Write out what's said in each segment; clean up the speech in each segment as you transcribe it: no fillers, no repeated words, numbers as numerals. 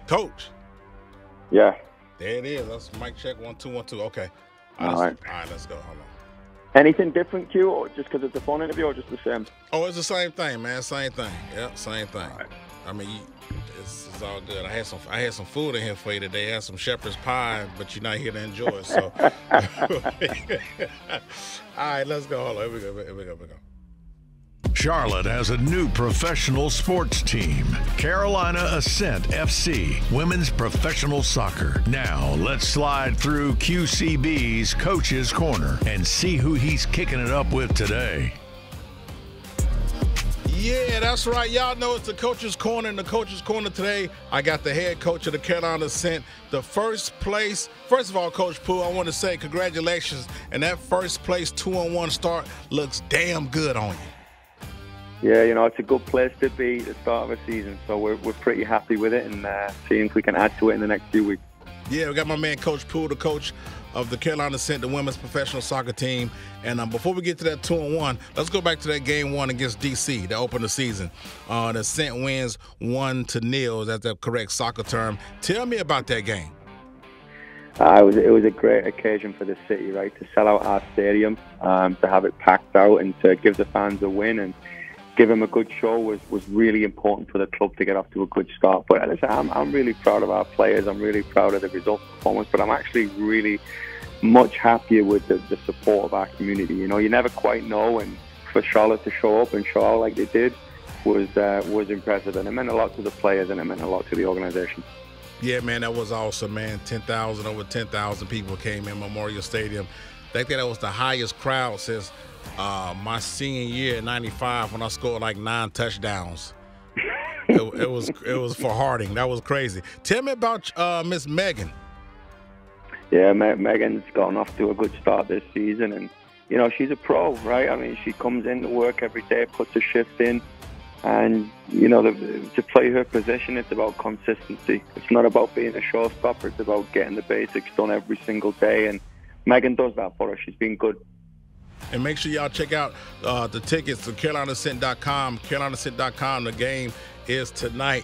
Coach. Yeah. There it is. That's mic check 1 2 1 2. Okay. All right. All right, let's go. Hold on. Anything different, Q, or just because it's a phone interview, or just the same? Oh, it's the same thing, man. Same thing. Yep, same thing. All right. I mean, it's all good. I had some food in here for you today. I had some shepherd's pie, but you're not here to enjoy it. So, all right, let's go. Hold on. Here we go. Charlotte has a new professional sports team, Carolina Ascent FC, women's professional soccer. Now, let's slide through QCB's Coach's Corner and see who he's kicking it up with today. Yeah, that's right. Y'all know it's the Coach's Corner. In the Coach's Corner today, I got the head coach of the Carolina Ascent. The first place. First of all, Coach Poole, I want to say congratulations. And that first place 2-1 start looks damn good on you. Yeah, it's a good place to be at the start of a season, so we're pretty happy with it and seeing if we can add to it in the next few weeks. Yeah, we got my man Coach Poole, the coach of the Carolina Ascent, the women's professional soccer team. And before we get to that 2-1, let's go back to that game 1 against DC to open the season. The Ascent wins 1-0, that's the correct soccer term. Tell me about that game. It was a great occasion for the city, right, to sell out our stadium, to have it packed out and to give the fans a win and give them a good show was really important for the club to get off to a good start. But listen, I'm really proud of our players. I'm really proud of the result performance. But I'm actually really much happier with the support of our community. You never quite know, and for Charlotte to show up and show out like they did was impressive. And it meant a lot to the players, and it meant a lot to the organization. Yeah, man, that was awesome, man. Over 10,000 people came in Memorial Stadium. I think that was the highest crowd since my senior year in '95 when I scored like 9 touchdowns. It was for Harding. That was crazy. Tell me about Miss Megan. Yeah, Megan's gotten off to a good start this season, and she's a pro, right? I mean, she comes in to work every day, puts a shift in, and to play her position, it's about consistency. It's not about being a showstopper. It's about getting the basics done every single day, and Megan does that for us. She's been good. And make sure y'all check out the tickets to CarolinaAscent.com. CarolinaAscent.com. The game is tonight,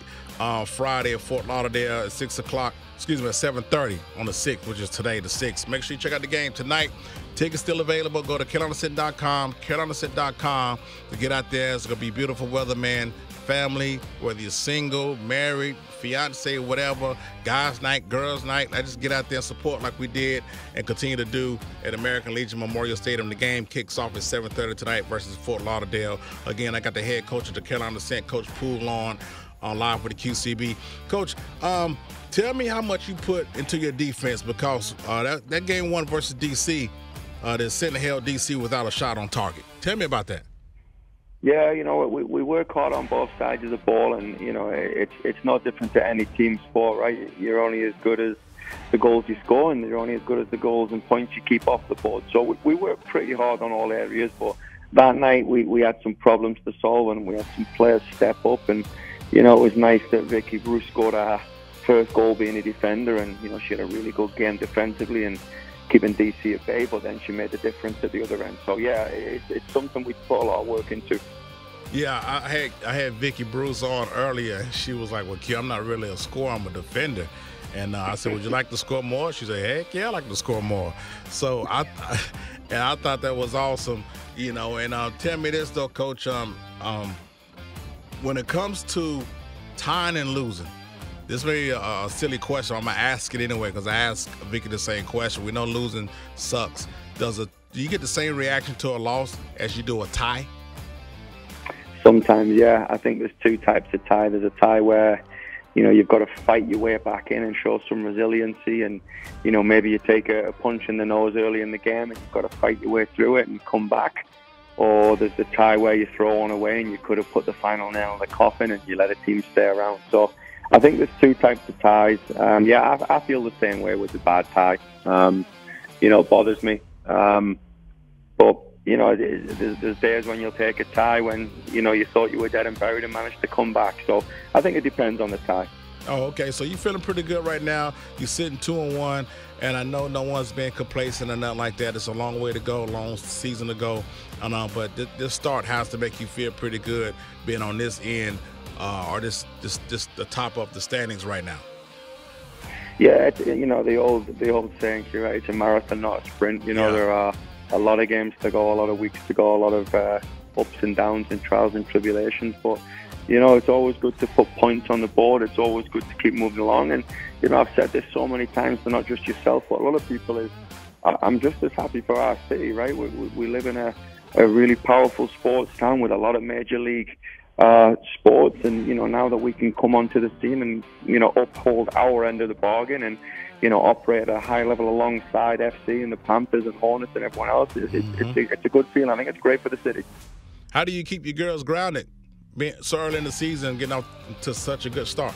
Friday at Fort Lauderdale at 6 o'clock. Excuse me, at 7:30 on the 6th, which is today, the 6th. Make sure you check out the game tonight. Tickets still available. Go to CarolinaAscent.com. CarolinaAscent.com to get out there. It's going to be beautiful weather, man. Family, whether you're single, married, fiance, whatever, guys' night, girls' night. I just get out there and support like we did and continue to do at American Legion Memorial Stadium. The game kicks off at 7:30 tonight versus Fort Lauderdale. Again, I got the head coach of the Carolina Ascent, Coach Poole, on live for the QCB. Coach, tell me how much you put into your defense, because that game 1 versus DC, the Ascent held DC without a shot on target. Tell me about that. Yeah, we work hard on both sides of the ball, and it's no different to any team sport, right? You're only as good as the goals you score, and you're only as good as the goals and points you keep off the board. So we work pretty hard on all areas, but that night we had some problems to solve, and we had some players step up, and it was nice that Vicky Bruce scored our first goal being a defender, and she had a really good game defensively and keeping DC at bay, but then she made the difference at the other end. So yeah, it's something we put a lot of work into. Yeah, I had Vicky Bruce on earlier. She was like, "Well, Q, I'm not really a scorer, I'm a defender." And I said, "Would you like to score more?" She said, "Heck yeah, I like to score more." So I thought that was awesome, And tell me this though, Coach, when it comes to tying and losing, this may be a silly question. I'm gonna ask it anyway because I asked Vicky the same question. We know losing sucks. Do you get the same reaction to a loss as you do a tie? Sometimes, yeah. I think there's 2 types of tie. There's a tie where, you've got to fight your way back in and show some resiliency, and, maybe you take a punch in the nose early in the game and you've got to fight your way through it and come back. Or there's the tie where you throw one away and you could have put the final nail in the coffin and you let a team stay around. So I think there's 2 types of ties. I feel the same way with the bad tie. It bothers me. But there's days when you'll take a tie when, you thought you were dead and buried and managed to come back. So I think it depends on the tie. Oh, okay. So you're feeling pretty good right now. You're sitting 2-1, and I know no one's been complacent or nothing like that. It's a long way to go, long season to go. But this start has to make you feel pretty good being on this end, or this the top of the standings right now. Yeah, the old saying, right? It's a marathon, not a sprint. There are a lot of games to go, a lot of weeks to go, a lot of ups and downs and trials and tribulations. But it's always good to put points on the board. It's always good to keep moving along. And I've said this so many times to not just yourself, but a lot of people is, I'm just as happy for our city, right? We live in a really powerful sports town with a lot of major league sports, and now that we can come onto the scene and uphold our end of the bargain and operate at a high level alongside FC and the Panthers and Hornets and everyone else, it's a good feeling. I think it's great for the city. How do you keep your girls grounded, being so early in the season, getting off to such a good start?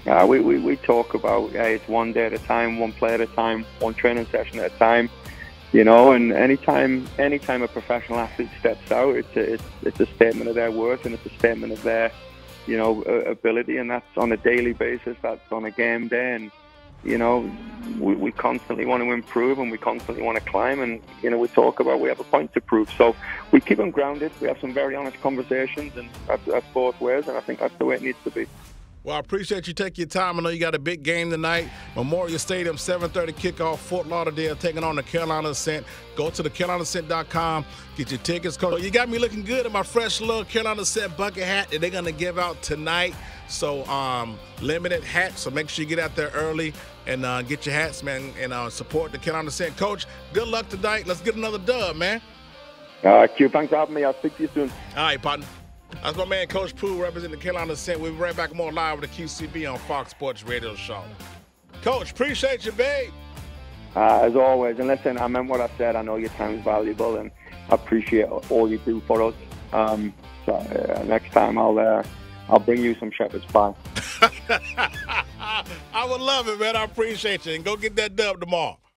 We talk about it's one day at a time, one play at a time, one training session at a time. And anytime a professional athlete steps out, it's a statement of their worth, and it's a statement of their, ability, and that's on a daily basis. That's on a game day, and we constantly want to improve, and we constantly want to climb, and we talk about we have a point to prove. So we keep them grounded. We have some very honest conversations, and that's both ways, and I think that's the way it needs to be. Well, I appreciate you taking your time. I know you got a big game tonight. Memorial Stadium, 7:30 kickoff, Fort Lauderdale taking on the Carolina Ascent. Go to the CarolinaAscent.com, get your tickets. Coach, you got me looking good in my fresh little Carolina Ascent bucket hat that they're going to give out tonight. So limited hats, so make sure you get out there early and get your hats, man, and support the Carolina Ascent. Coach, good luck tonight. Let's get another dub, man. Q, thanks for having me. I'll speak to you soon. All right, partner. That's my man, Coach Poole, representing the Carolina Ascent. We'll be right back more live with the QCB on Fox Sports Radio Show. Coach, appreciate you, babe. As always. And listen, I meant what I said. I know your time is valuable, and I appreciate all you do for us. So next time I'll bring you some shepherd's pie. I would love it, man. I appreciate you. And go get that dub tomorrow.